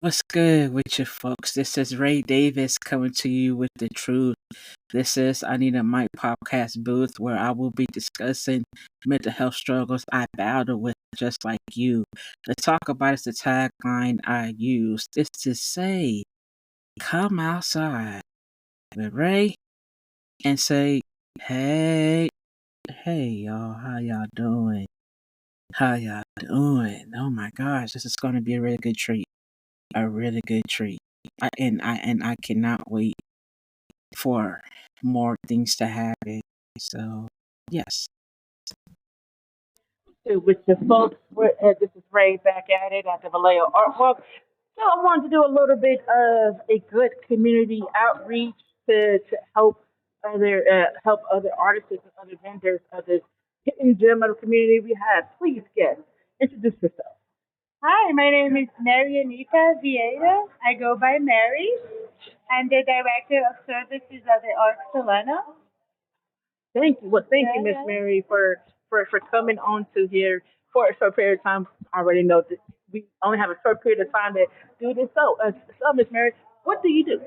What's good with you folks? This is Ray Davis coming to you with the truth. This is I Need a Mic podcast booth where I will be discussing mental health struggles I battle with just like you. The talk about is the tagline I use. It's to say, come outside with Ray and say, hey, hey y'all, how y'all doing? How y'all doing? Oh my gosh, this is going to be a really good treat. A really good treat. I cannot wait for more things to happen. So yes. With the folks. This is Ray back at it at the Vallejo Art Walk. So I wanted to do a little bit of a good community outreach to help other artists and other vendors, others hidden gem of the community we have. Please, guest, introduce yourself. Hi, my name is Mary Anita Vieira. I go by Mary. I'm the Director of Services of the Arc Solano. Thank you. Well, thank you, Miss Uh-huh. Mary, for coming on to here for a short period of time. I already know that we only have a short period of time to do this. So Miss Mary, what do you do?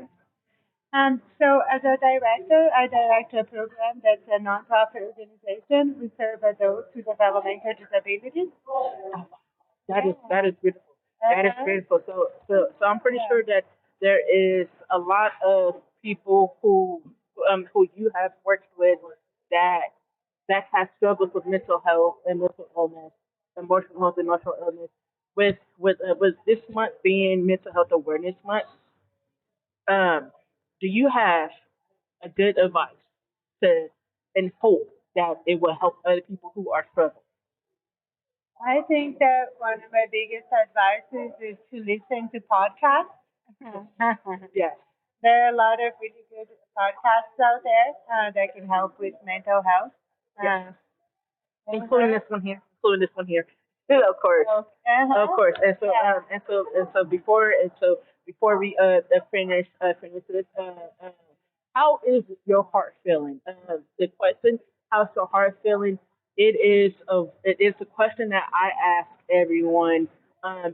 So as a director, I direct a program that's a nonprofit organization. We serve adults with developmental disabilities. That is beautiful. That is Uh-huh. beautiful. So I'm pretty Yeah. sure that there is a lot of people who you have worked with that have struggles with mental health and mental illness, emotional health and emotional illness. With this month being Mental Health Awareness Month, um, do you have a good advice to and hope that it will help other people who are struggling? I think that one of my biggest advices is to listen to podcasts. Yes. There are a lot of really good podcasts out there that can help with mental health. Yes. Uh, Including uh-huh. this one here. Including this one here. Yeah, of course. Of Uh-huh. course. Yeah. Before we finish this how is your heart feeling? The question, how's your heart feeling? It is a question that I ask everyone.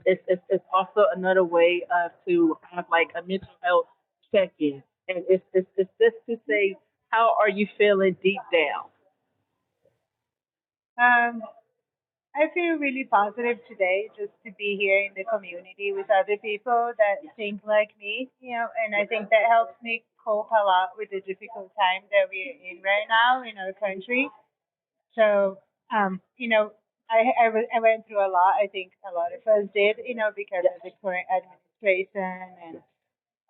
It's also another way to have like a mental health check in, and it's just to say how are you feeling deep down? Um, I feel really positive today just to be here in the community with other people that think like me, and I think that helps me cope a lot with the difficult time that we're in right now in our country. So, I went through a lot. I think a lot of us did, because Yes. of the current administration and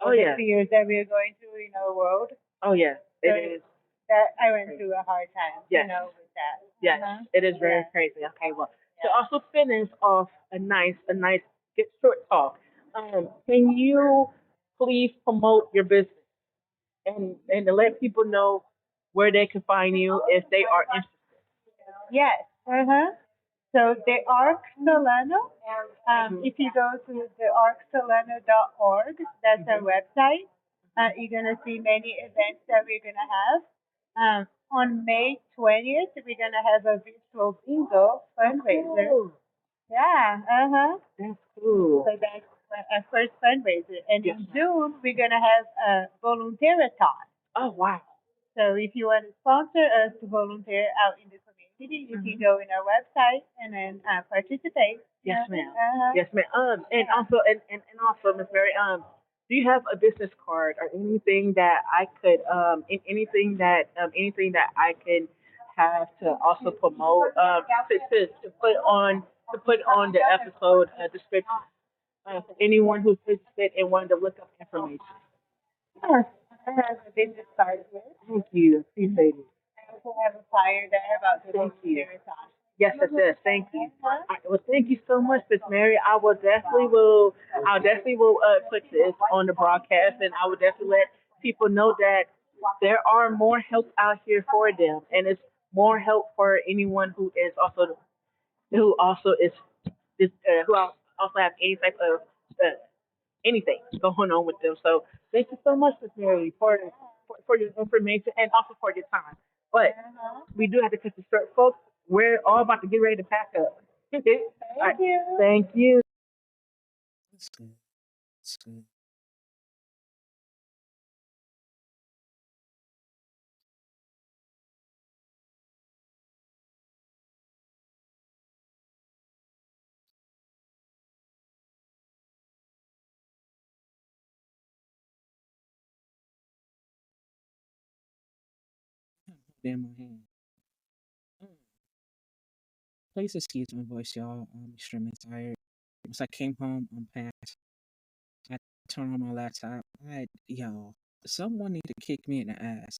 Oh all the yeah. fears that we're going through in our world. Oh yeah. It So is. that I went through a hard time, Yes. with that. Yes. Uh-huh. It is very Yeah. crazy. Okay. Well, to Yeah. also finish off a nice get short talk. Can you please promote your business and to let people know where they can find you if they are interested? Yes. Uh-huh. So the Arc Solano, Mhm. if you go to the arcsolano.org, that's our website. You're gonna see many events that we're gonna have. On May 20th, we're gonna have a virtual bingo fundraiser. Oh, Yeah. Uh-huh. that's cool. So that's our first fundraiser. And Yes. in June, we're gonna have a volunteer-a-thon. Oh wow. So if you want to sponsor us to volunteer out in the community, you can go in our website and then participate. Yes, ma'am. Uh-huh. Yes, ma'am. And also, Miss Mary, do you have a business card or anything that I could, anything that I can have to also promote, to put on the episode description, for anyone who's interested and wanting to look up information. Yes, I have a business card here. Thank you. Appreciate it. I also have a flyer there about the Thank you. volunteer-a-thon. Yes, yes, yes. Thank you. Uh-huh. Well, thank you so much, Miss Mary. I'll definitely will put this on the broadcast, and I will definitely let people know that there are more help out here for them, and it's more help for anyone who also also have any type of anything going on with them. So thank you so much, Miss Mary, for your information and also for your time. But Uh-huh. we do have to cut the short, folks. We're all about to get ready to pack up. All right. Thank you. Thank you. It's good. In my hand. Mm. Please excuse my voice, y'all. I'm extremely tired. Once I came home, unpacked. I turned on my laptop. Yo, someone need to kick me in the ass.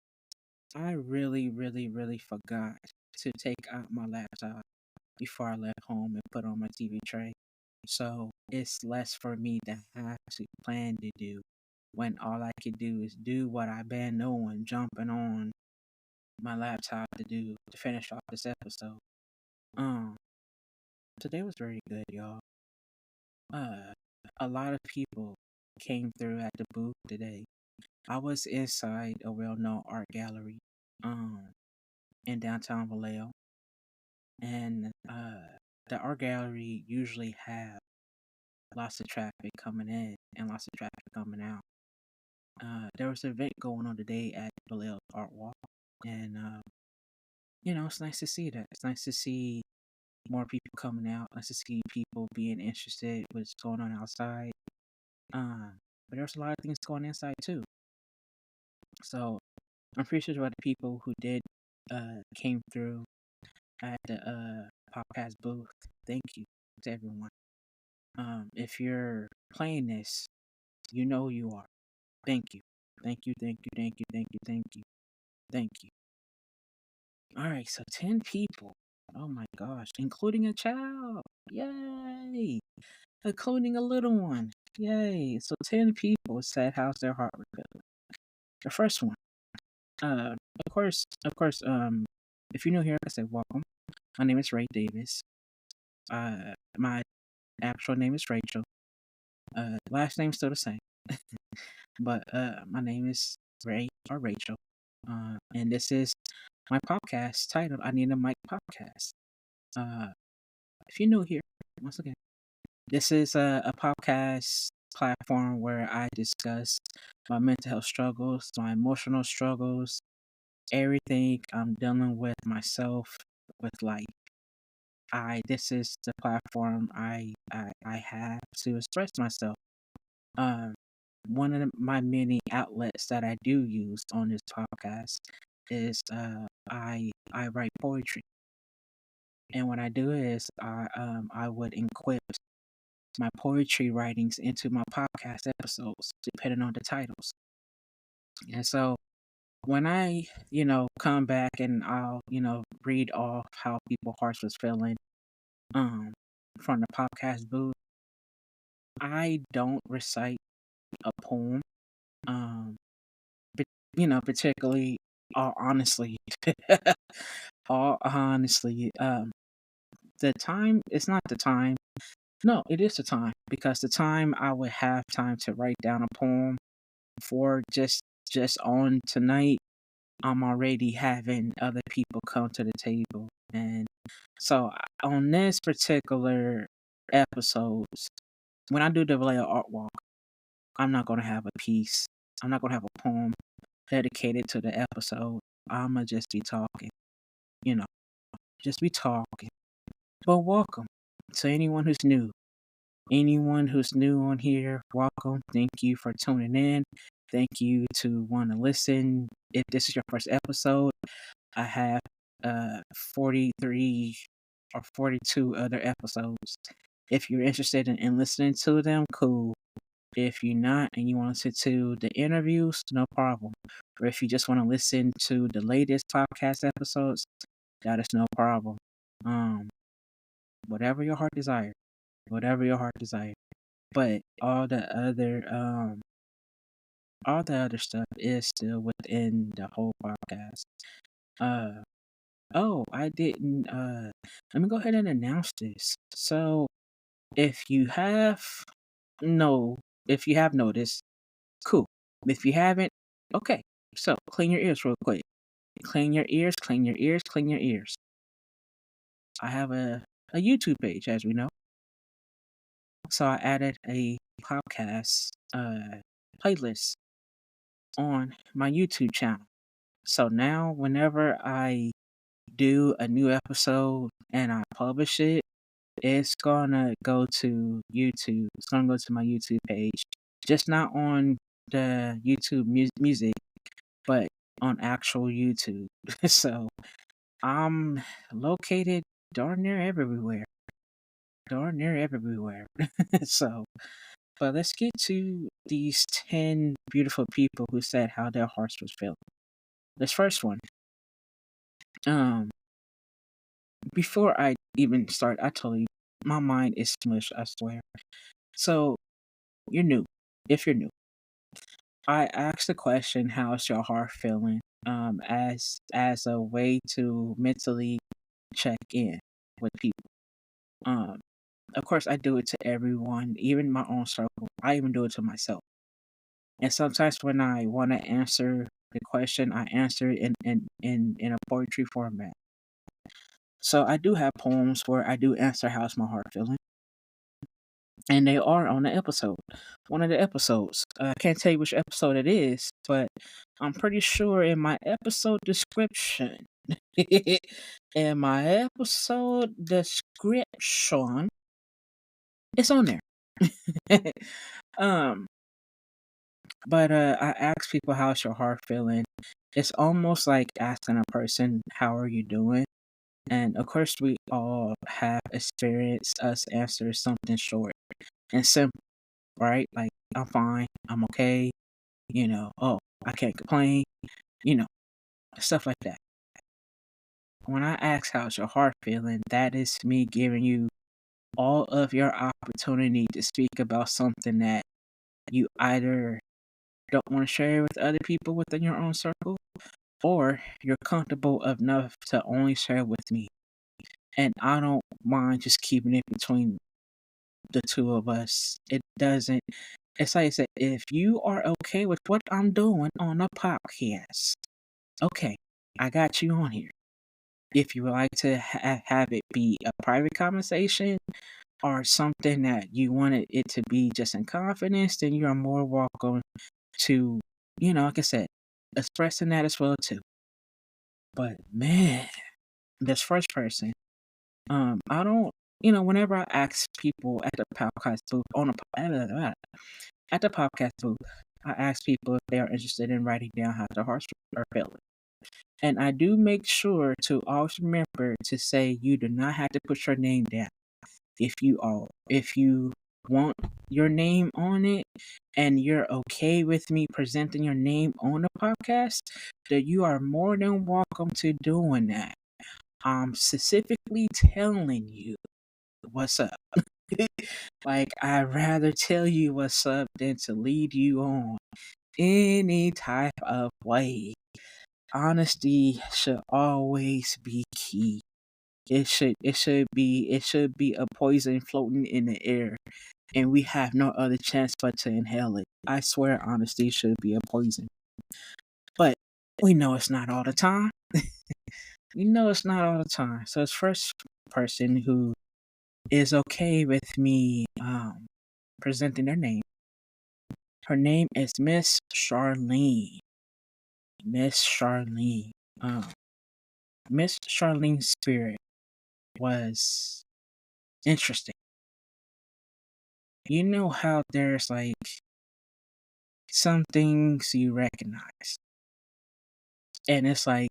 I really, really, really forgot to take out my laptop before I left home and put on my TV tray. So it's less for me to have to plan to do when all I could do is do what I've been doing, jumping on my laptop to do to finish off this episode. Um, Today was very good, y'all. Uh, a lot of people came through at the booth today. I was inside a well-known art gallery, in downtown Vallejo, and the art gallery usually have lots of traffic coming in and lots of traffic coming out. There was an event going on today at Vallejo Art Walk, and it's nice to see that. It's nice to see more people coming out. Nice to see people being interested in what's going on outside. But there's a lot of things going inside too. So I'm pretty sure the people who did came through at the podcast booth. Thank you to everyone. If you're playing this, you know who you are. Thank you. Thank you, thank you, thank you, thank you, thank you, thank you. Alright, so 10 people. Oh my gosh, including a child. Yay! Including a little one. Yay. So 10 people said how's their heart recovered. The first one. Of course, if you're new here, like I said, welcome. My name is Ray Davis. My actual name is Rachel. Last name's still the same. But my name is Ray or Rachel. And this is my podcast titled I Need a Mic Podcast. If you're new here, once again, this is a podcast platform where I discuss my mental health struggles, my emotional struggles, everything I'm dealing with myself with life. This is the platform I have to express myself. Um, One of my many outlets that I do use on this podcast is I write poetry, and what I do is I would encrypt my poetry writings into my podcast episodes, depending on the titles. And so when I come back and I'll read off how people's hearts was feeling um from the podcast booth, I don't recite a poem. Um, but particularly, all honestly, all honestly, the time it's not the time. No, it is the time because the time I would have time to write down a poem for just on tonight, I'm already having other people come to the table, and so on this particular episodes, when I do the Vallejo Art Walk, I'm not gonna have a piece. I'm not gonna have a poem dedicated to the episode. I'ma just be talking, you know, just be talking. But welcome to anyone who's new. Anyone who's new on here, welcome. Thank you for tuning in. Thank you to want to listen. If this is your first episode, I have 43 or 42 other episodes. If you're interested in listening to them, cool. If you're not and you want to listen to the interviews, no problem. Or if you just want to listen to the latest podcast episodes, that is no problem. Um, whatever your heart desires, whatever your heart desires. But all the other stuff is still within the whole podcast. Uh, oh, I didn't. Let me go ahead and announce this. So, if you have no, if you have noticed, cool. If you haven't, okay. So, clean your ears real quick. Clean your ears, clean your ears, clean your ears. I have a YouTube page, as we know. So I added a podcast playlist on my YouTube channel. So now, whenever I do a new episode and I publish it, it's gonna go to YouTube. It's gonna go to my YouTube page, just not on the YouTube music, but on actual YouTube. So I'm located darn near everywhere. Darn near everywhere. So, but let's get to these 10 beautiful people who said how their hearts was feeling. This first one. Before I even start, I told you my mind is smushed, I swear. So, you're new. If you're new, I asked the question, how's your heart feeling? As a way to mentally check in with people. Of course, I do it to everyone, even my own circle. I even do it to myself. And sometimes when I want to answer the question, I answer it in a poetry format. So I do have poems where I do answer how's my heart feeling. And they are on the episode. One of the episodes. I can't tell you which episode it is, but I'm pretty sure in my episode description, in my episode description, it's on there. um, but I ask people how's your heart feeling. It's almost like asking a person how are you doing, and of course we all have experienced us answer something short and simple, right? Like I'm fine, I'm okay, oh I can't complain, you know, stuff like that. When I ask how's your heart feeling, that is me giving you all of your opportunity to speak about something that you either don't want to share with other people within your own circle, or you're comfortable enough to only share with me. And I don't mind just keeping it between the two of us. It's like I said, if you are okay with what I'm doing on the podcast, okay, I got you on here. If you would like to have it be a private conversation or something that you wanted it to be just in confidence, then you are more welcome to, like I said, expressing that as well too. But man, this first person, I don't, whenever I ask people at the podcast booth at the podcast booth, I ask people if they are interested in writing down how their hearts are feeling. And I do make sure to always remember to say you do not have to put your name down. If you want your name on it and you're okay with me presenting your name on the podcast, then you are more than welcome to doing that. I'm specifically telling you what's up. Like, I'd rather tell you what's up than to lead you on any type of way. Honesty should always be key. It should be a poison floating in the air, and we have no other chance but to inhale it. I swear honesty should be a poison. But we know it's not all the time. We know it's not all the time. So it's first person who is okay with me presenting their name. Her name is Miss Charlene. Miss Charlene. Miss Charlene's spirit was interesting. You know how there's like some things you recognize, and it's like,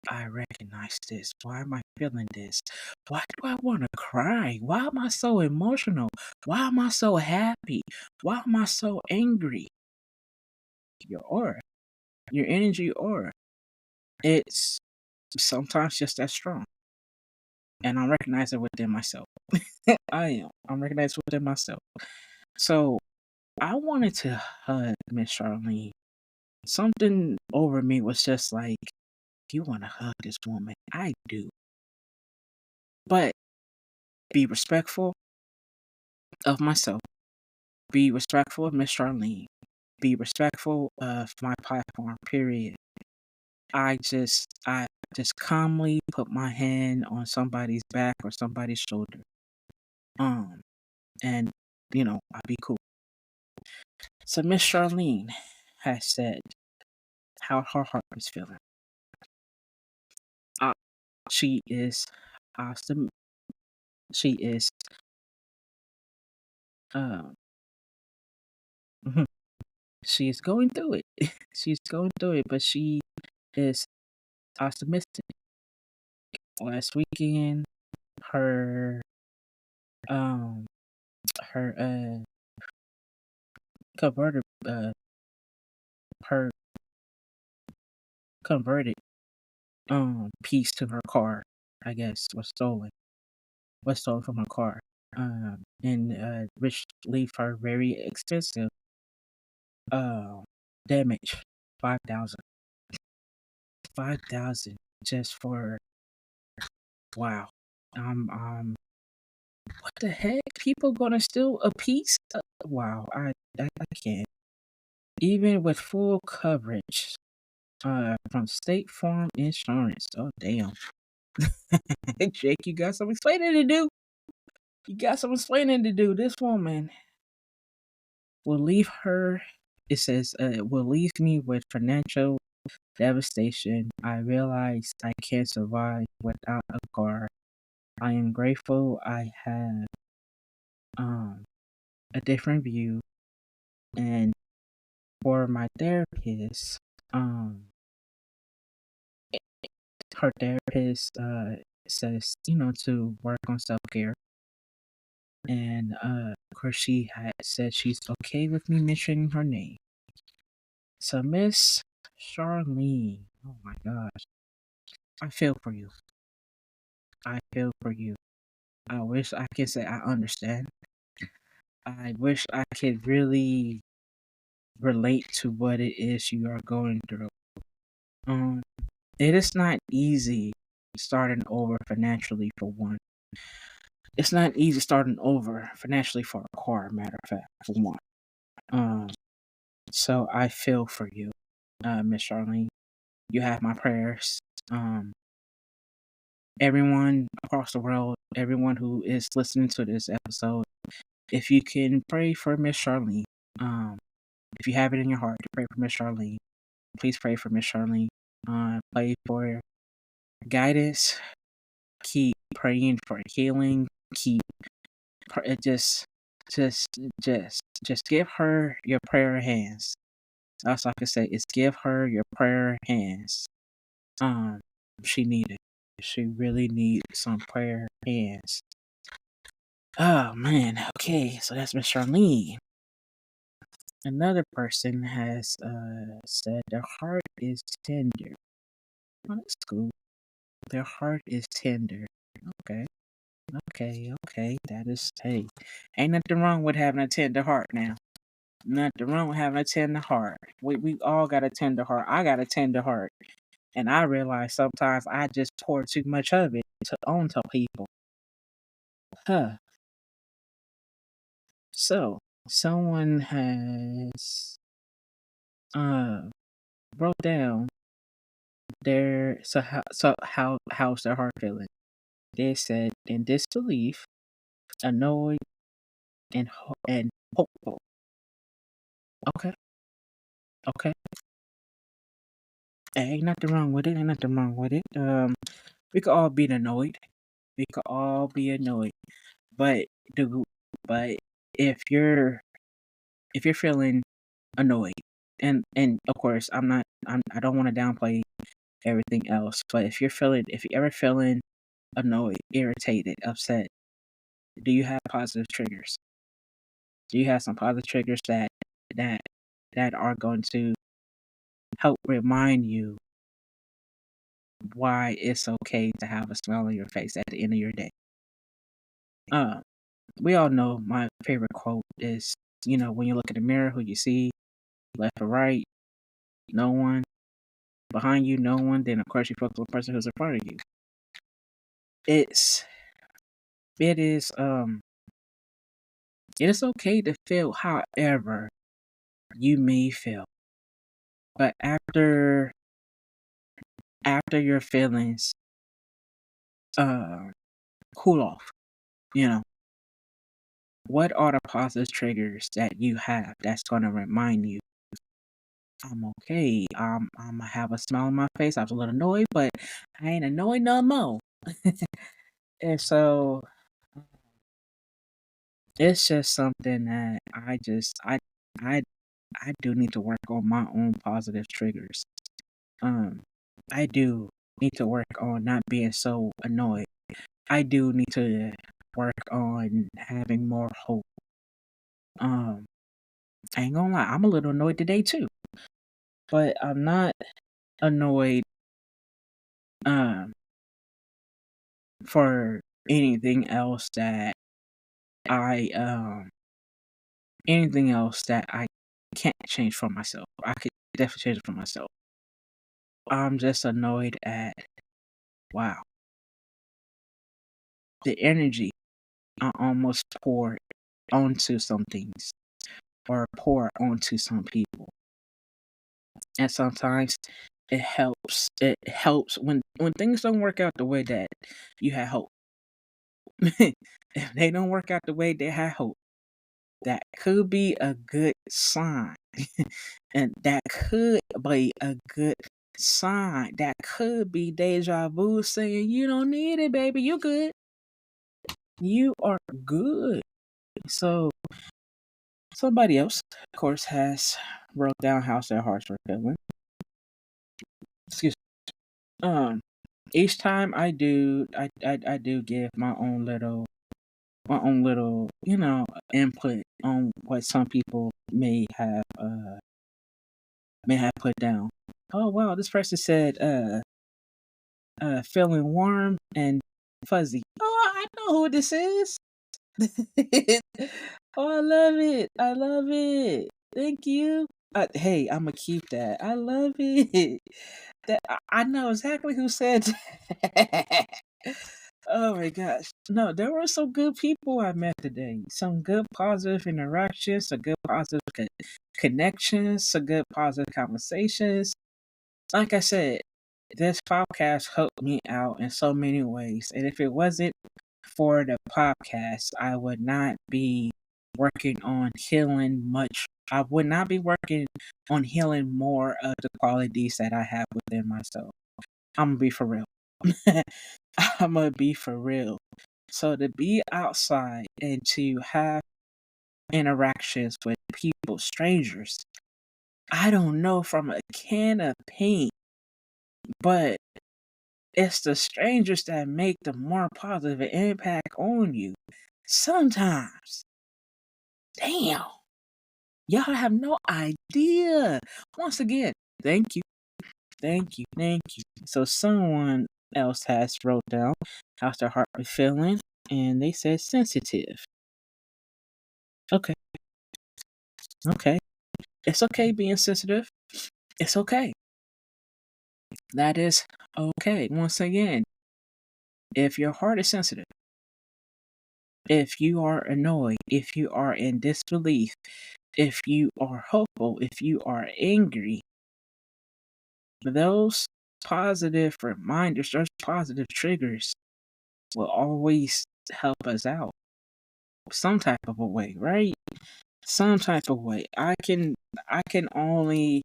I recognize this. Why am I feeling this? Why do I want to cry? Why am I so emotional? Why am I so happy? Why am I so angry? Your aura, your energy aura, it's sometimes just that strong. And I'm recognizing within myself. I'm recognizing within myself. So I wanted to hug Miss Charlene. Something over me was just like, you want to hug this woman? I do. But be respectful of myself. Be respectful of Miss Charlene. Be respectful of my platform, period. I just calmly put my hand on somebody's back or somebody's shoulder. And I'll be cool. So Miss Charlene has said how her heart is feeling. Uh, she is awesome. She is um mhm, she is going through it. She's going through it, but she is optimistic. Last weekend, her um her converted her converted piece to her car, I guess, was stolen from her car. And which leave her very expensive uh damage. 5,000. 5,000 just for wow. What the heck? People gonna steal a piece? Wow, I can't. Even with full coverage, from State Farm Insurance. Oh damn. Jake, you got some explaining to do. You got some explaining to do. This woman will leave her. It says, will leave me with financial devastation. I realize I can't survive without a car. I am grateful I have um a different view, and for my therapist, um her therapist says, to work on self-care. And of course she had said she's okay with me mentioning her name. So Miss Charlene, oh my gosh, I feel for you. I feel for you. I wish I could say I understand. I wish I could really relate to what it is you are going through. Um, it is not easy starting over financially for one. It's not easy starting over financially for a car, matter of fact, for one. Um, so I feel for you, Miss Charlene. You have my prayers. Um, everyone across the world, everyone who is listening to this episode, if you can pray for Miss Charlene, if you have it in your heart to pray for Miss Charlene, please pray for Miss Charlene. Pray for guidance. Keep praying for healing. Keep just, just give her your prayer hands. That's all I can say is give her your prayer hands. Um, she needed. She really needs some prayer hands. Oh man. Okay, so that's Miss Charlene. Another person has said their heart is tender. Oh, that's cool. Their heart is tender. Okay. Okay. That is, hey, ain't nothing wrong with having a tender heart now. Nothing wrong with having a tender heart. We all got a tender heart. I got a tender heart. And I realize sometimes I just pour too much of it onto people. Huh. So, someone has wrote down how's their heart feeling. They said in disbelief, annoyed, and hopeful. Okay. Okay. Ain't nothing wrong with it. Ain't nothing wrong with it. We could all be annoyed. We could all be annoyed. But do but if you're feeling annoyed, and of course I don't want to downplay everything else, but if you're ever feeling annoyed, irritated, upset, do you have positive triggers? Do you have some positive triggers that that are going to help remind you why it's okay to have a smile on your face at the end of your day? Uh, we all know my favorite quote is, when you look in the mirror, who you see, left or right, no one. Behind you, no one. Then of course you focus on the person who's in front of you. It's it is it is okay to feel however you may feel, but after your feelings cool off, you know, what are the positive triggers that you have that's gonna remind you I'm okay. I'm gonna have a smile on my face. I was a little annoyed, but I ain't annoyed no more. And so it's just something that I I do need to work on my own positive triggers. Um, I do need to work on not being so annoyed. I do need to work on having more hope. Um, I ain't gonna lie, I'm a little annoyed today too, but I'm not annoyed um for anything else that I anything else that I can't change for myself. I could definitely change it for myself. I'm just annoyed at wow, the energy I almost pour onto some things or pour onto some people. And sometimes it helps when things don't work out the way that you had hope. If they don't work out the way they had hope, that could be a good sign. And that could be a good sign. That could be deja vu saying, you don't need it, baby. You good. You are good. So somebody else, of course, has wrote down how their hearts were feeling. Excuse me. Each time I do give my own little, input on what some people may have put down. Oh wow, this person said feeling warm and fuzzy. Oh, I know who this is. Oh, I love it. I love it. Thank you. Hey, I'm gonna keep that. I love it. I know exactly who said that. Oh my gosh. No, there were some good people I met today. Some good positive interactions, some good positive connections, some good positive conversations. Like I said, this podcast helped me out in so many ways. And if it wasn't for the podcast, I would not be working on healing much. I would not be working on healing more of the qualities that I have within myself. I'm gonna be for real. I'm gonna be for real. So to be outside and to have interactions with people, strangers, I don't know from a can of paint, but it's the strangers that make the more positive impact on you. Sometimes. Damn. Y'all have no idea. Once again, thank you. Thank you. Thank you. So someone else has wrote down how's their heart be feeling, and they said sensitive. Okay. Okay. It's okay being sensitive. It's okay. That is okay. Once again, if your heart is sensitive, if you are annoyed, if you are in disbelief, if you are hopeful, if you are angry, those positive reminders, those positive triggers will always help us out some type of a way, right? Some type of way. I can only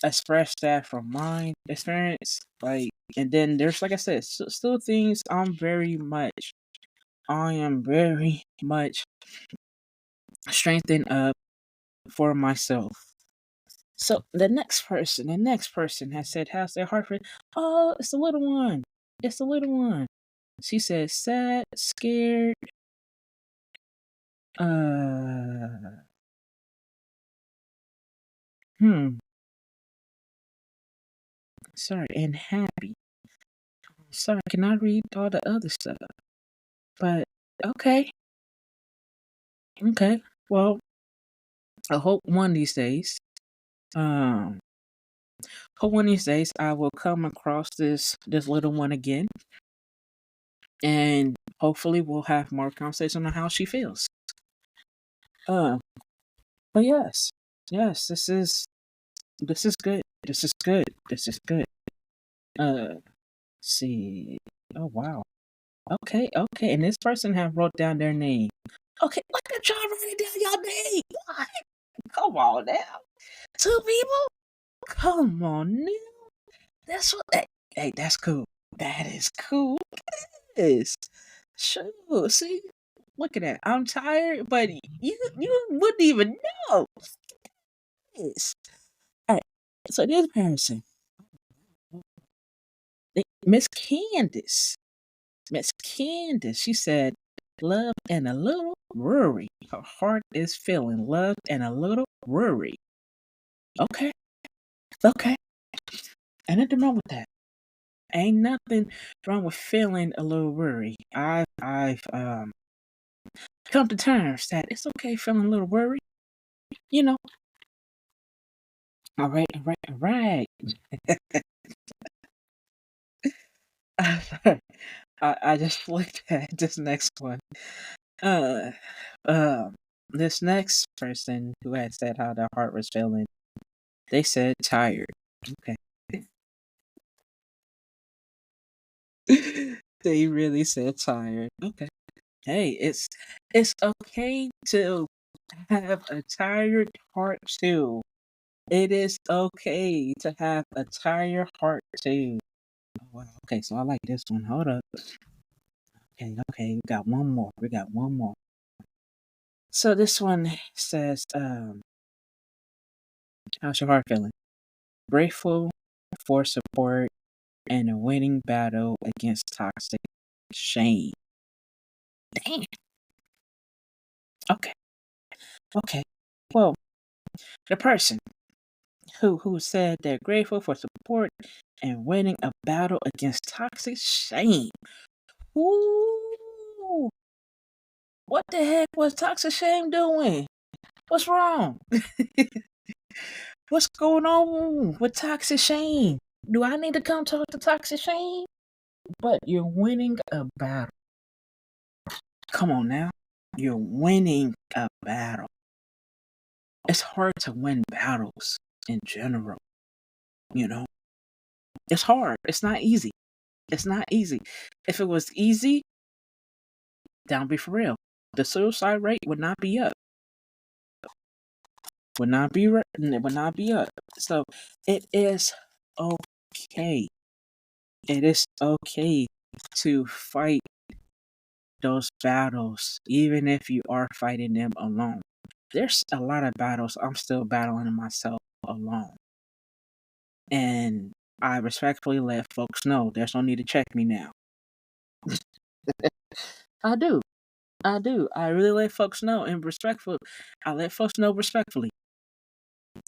express that from my experience. Like, and then there's, like I said, still things I am very much strengthened up for myself. So the next person has said, how's their heart rate? Oh, it's the little one. It's the little one. She says sad, scared, uh hmm, sorry, and happy. Sorry, can I read all the other stuff? But okay, okay. Well, I um, hope one of these days I will come across this little one again, and hopefully we'll have more conversation on how she feels. Uh, but yes, this is good. This is good. This is good. Let's see. Oh wow. Okay, okay. And this person have wrote down their name. Okay, look at y'all writing down your name. What? Come on now. 2 people? Come on now. That's what. Hey, that's cool. That is cool. Yes. Sure. See, look at that. I'm tired, but you wouldn't even know. Yes. All right. So this person, Miss Candace. Miss Candace. She said, "Love and a little worry. Her heart is feeling loved and a little worry." Okay. Okay. Ain't nothing wrong with that. Ain't nothing wrong with feeling a little worry. I've come to terms that it's okay feeling a little worried. You know. All right, all right, all right. I just looked at this next one. Uh, this next person who had said how their heart was feeling, they said tired. Okay. They really said tired. Okay. Hey, it's okay to have a tired heart too. It is okay to have a tired heart too. Oh, wow. Okay, so I like this one. Hold up. Okay, okay, we got one more. We got one more. So this one says, how's your heart feeling? Grateful for support and a winning battle against toxic shame. Damn. Okay. Okay. Well, the person who said they're grateful for support and winning a battle against toxic shame. Ooh. What the heck was toxic shame doing? What's wrong? What's going on with toxic shame? Do I need to come talk to toxic shame? But you're winning a battle. Come on now. You're winning a battle. It's hard to win battles in general. You know, it's hard. It's not easy. It's not easy. If it was easy, down be for real. The suicide rate would not be up. Would not be up. So it is okay. It is okay to fight those battles, even if you are fighting them alone. There's a lot of battles I'm still battling myself alone. And I respectfully let folks know there's no need to check me now. I do. I do. I really let folks know and respectful. I let folks know respectfully.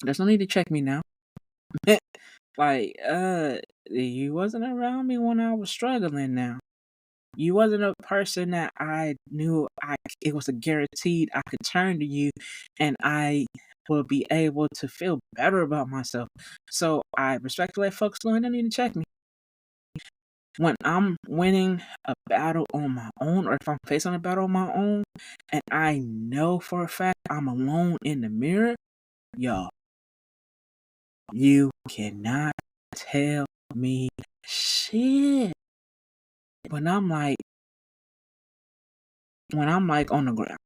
There's no need to check me now. Like, you wasn't around me when I was struggling now. You wasn't a person that I knew it was a guaranteed I could turn to you and I will be able to feel better about myself. So I respectfully let folks know and they need to check me. When I'm winning a battle on my own, or if I'm facing a battle on my own, and I know for a fact I'm alone in the mirror, y'all, you cannot tell me shit. When I'm like on the ground,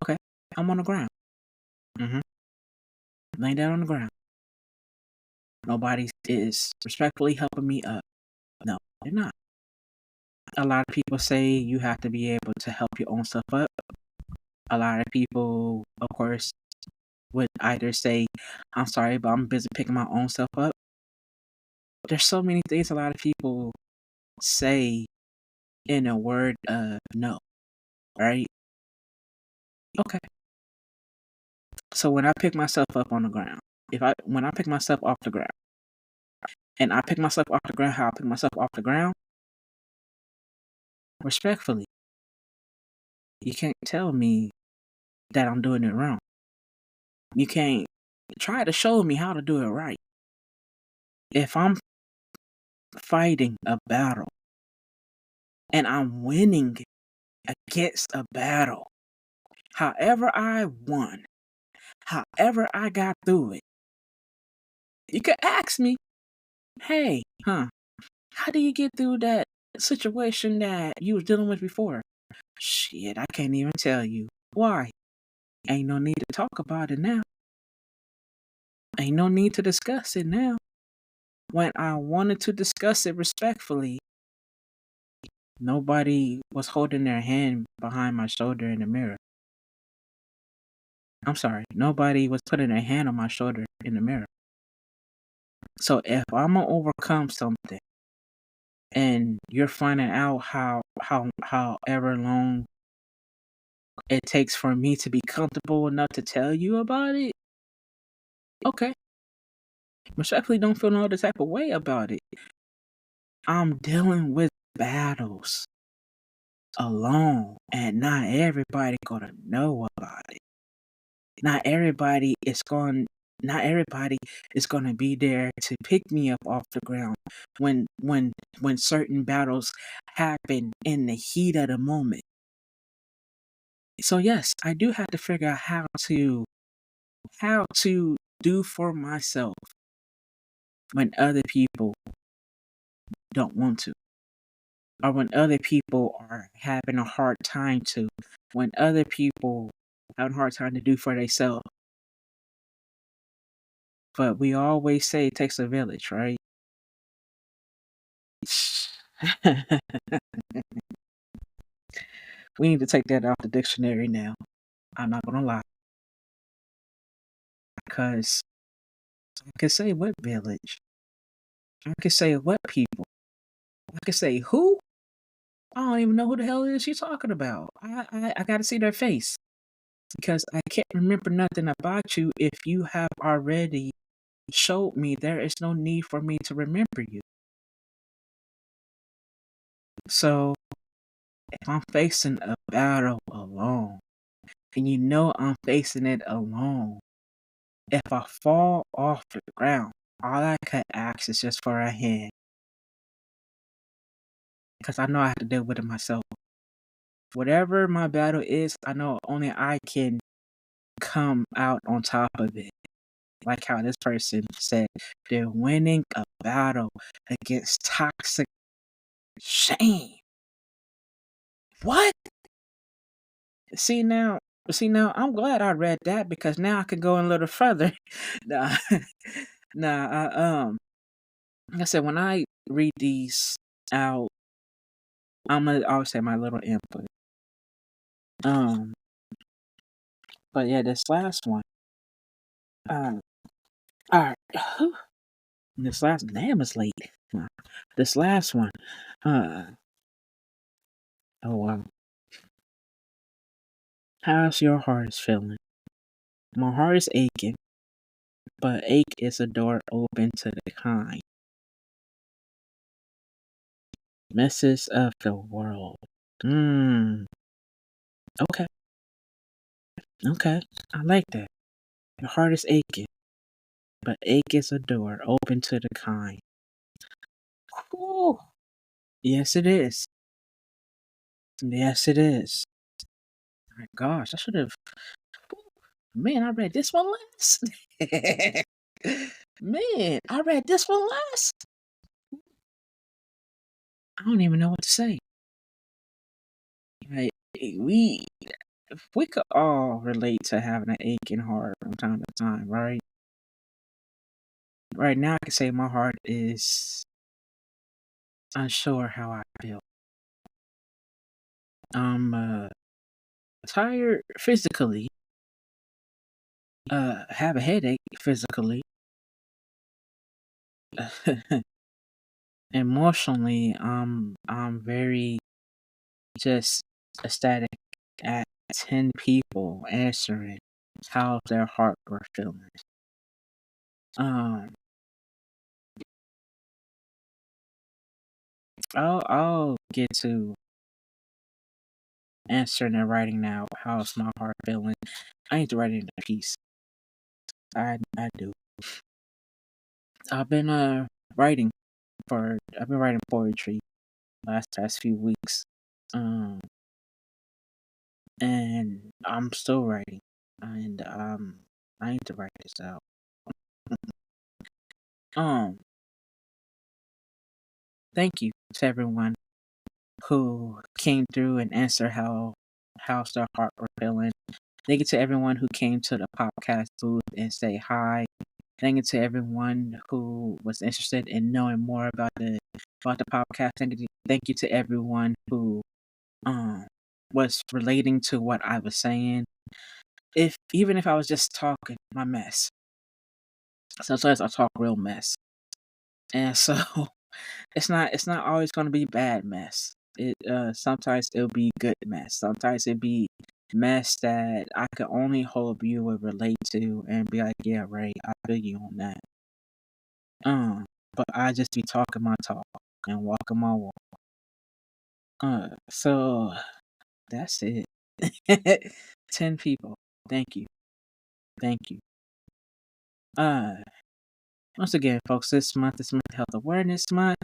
okay, I'm on the ground. Laying down on the ground. Nobody is respectfully helping me up. No, they're not. A lot of people say you have to be able to help your own stuff up. A lot of people, of course, would either say, I'm sorry, but I'm busy picking my own stuff up. There's so many things a lot of people say in a word of no, right? Okay. So when I pick myself up on the ground, when I pick myself off the ground, and I pick myself off the ground how I pick myself off the ground, respectfully, you can't tell me that I'm doing it wrong. You can't try to show me how to do it right. If I'm fighting a battle and I'm winning against a battle, however I won, however I got through it, you could ask me, hey, how do you get through that situation that you was dealing with before? Shit, I can't even tell you. Why? Ain't no need to talk about it now. Ain't no need to discuss it now. When I wanted to discuss it respectfully, nobody was holding their hand behind my shoulder in the mirror. I'm sorry, nobody was putting their hand on my shoulder in the mirror. So if I'm gonna overcome something and you're finding out however long it takes for me to be comfortable enough to tell you about it, okay. Respectfully, don't feel no other type of way about it. I'm dealing with battles alone, and not everybody gonna know about it. Not everybody is going. Not everybody is gonna be there to pick me up off the ground when certain battles happen in the heat of the moment. So yes, I do have to figure out how to do for myself when other people don't want to, or when other people are having a hard time to, when other people have a hard time to do for themselves. But we always say it takes a village, right? We need to take that off the dictionary now. I'm not gonna lie, because I can say what village, I can say what people, I can say who. I don't even know who the hell it is she's talking about. I gotta see their face because I can't remember nothing about you if you have already showed me there is no need for me to remember you. So if I'm facing a battle alone, and you know I'm facing it alone, if I fall off the ground, all I could ask is just for a hand. Because I know I have to deal with it myself. Whatever my battle is, I know only I can come out on top of it. Like how this person said, they're winning a battle against toxic shame. What? See now, I'm glad I read that because now I can go a little further. nah, nah. Like I said, when I read these out, I'm gonna always say my little input. Um, but yeah, this last one. All right. This last damn is late. This last one. Uh, oh wow. How's your heart is feeling? My heart is aching, but ache is a door open to the kind. Messes of the world. Hmm. Okay. Okay. I like that. Your heart is aching, but ache is a door open to the kind. Whew. Yes, it is. Yes, it is. My gosh, I should have. Man, I read this one last. Man, I read this one last. I don't even know what to say. Like, we could all relate to having an aching heart from time to time, right? Right now, I can say my heart is unsure how I feel. I'm tired physically. Have a headache physically. Emotionally, I'm very just ecstatic at 10 people answering how their heart were feeling. Um, I'll get to answering and writing now. How's my heart feeling? I need to write it in a piece. I do. I've been writing I've been writing poetry past few weeks. Um, and I'm still writing, and I need to write this out. Um, thank you to everyone who came through and answered how's their heart were feeling. Thank you to everyone who came to the podcast booth and say hi. Thank you to everyone who was interested in knowing more about the podcast. Thank you to everyone who was relating to what I was saying. Even if I was just talking my mess. Sometimes I talk real mess. And so it's not always gonna be bad mess. Sometimes it'll be good mess. Sometimes it'll be mess that I could only hope you would relate to and be like, yeah, right, I feel you on that. But I just be talking my talk and walking my walk. So that's it. 10 people. Thank you. Thank you. Once again, folks, this month is Mental Health Awareness Month.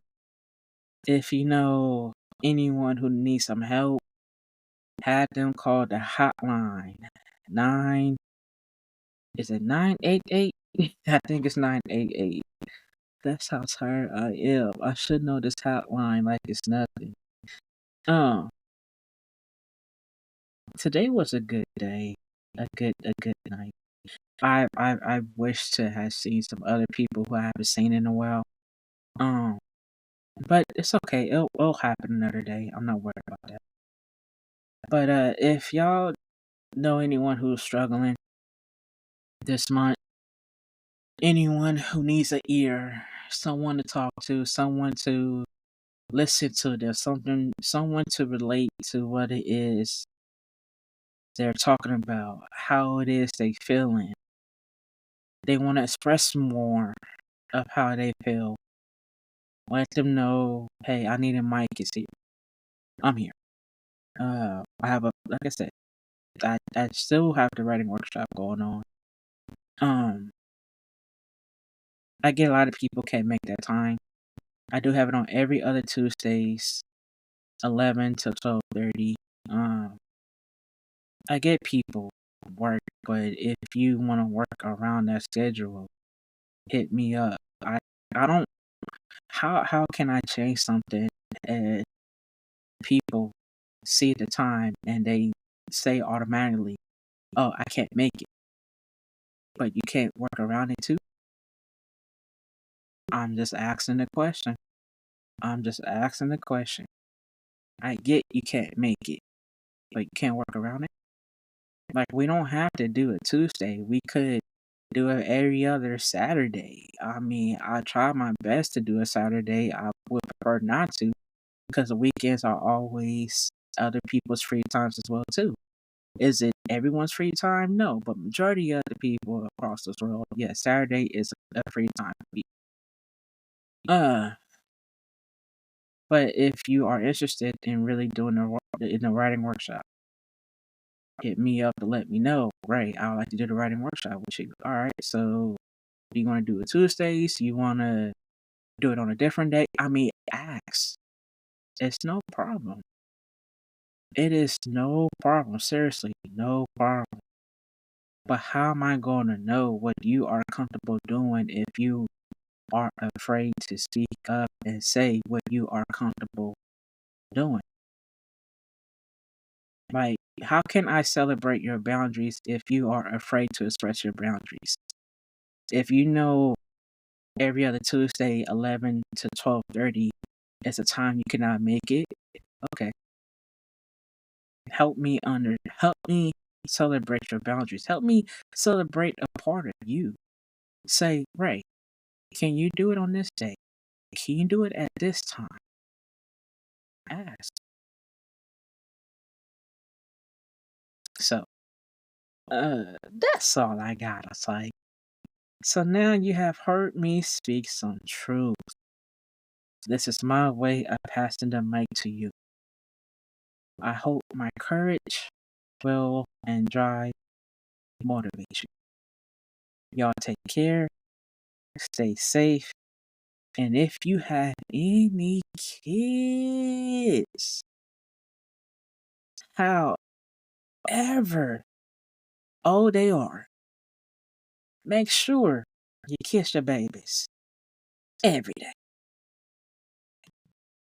If you know anyone who needs some help, have them call the hotline. Is it 988? I think it's 988. That's how tired I am. I should know this hotline like it's nothing. Today was a good day. A good night. I wish to have seen some other people who I haven't seen in a while. But it's okay. It'll happen another day. I'm not worried about that. But if y'all know anyone who's struggling this month, anyone who needs an ear, someone to talk to, someone to listen to them, someone to relate to what it is they're talking about, how it is they feeling. They want to express more of how they feel. Let them know, hey, I need a mic. Is here. I'm here. I have like I said, I still have the writing workshop going on. I get a lot of people can't make that time. I do have it on every other Tuesdays, 11 to 12:30. I get people work, but if you want to work around that schedule, hit me up. I don't. How can I change something and people see the time and they say automatically, "Oh, I can't make it," but you can't work around it too? I'm just asking the question. I get you can't make it, but you can't work around it. Like, we don't have to do it Tuesday. We could do it every other Saturday. I mean, I try my best to do a Saturday. I would prefer not to because the weekends are always other people's free times as well too. Is it everyone's free time? No, but majority of the people across this world, yeah, Saturday is a free time for me. But if you are interested in really doing the writing workshop, hit me up to let me know. Right, I would like to do the writing workshop with you. All right, so do you want to do it Tuesdays? You want to do it on a different day? I mean, ask. It's no problem. It is no problem. Seriously, no problem. But how am I going to know what you are comfortable doing if you are afraid to speak up and say what you are comfortable doing? Like, how can I celebrate your boundaries if you are afraid to express your boundaries? If you know every other Tuesday, 11 to 12:30 is a time you cannot make it, okay. Help me celebrate your boundaries. Help me celebrate a part of you. Say, Ray, can you do it on this day? Can you do it at this time? Ask. So, that's all I gotta say. So now you have heard me speak some truth. This is my way of passing the mic to you. I hope my courage, will, and drive motivate you. Y'all take care, stay safe, and if you have any kids, however old they are, make sure you kiss your babies every day.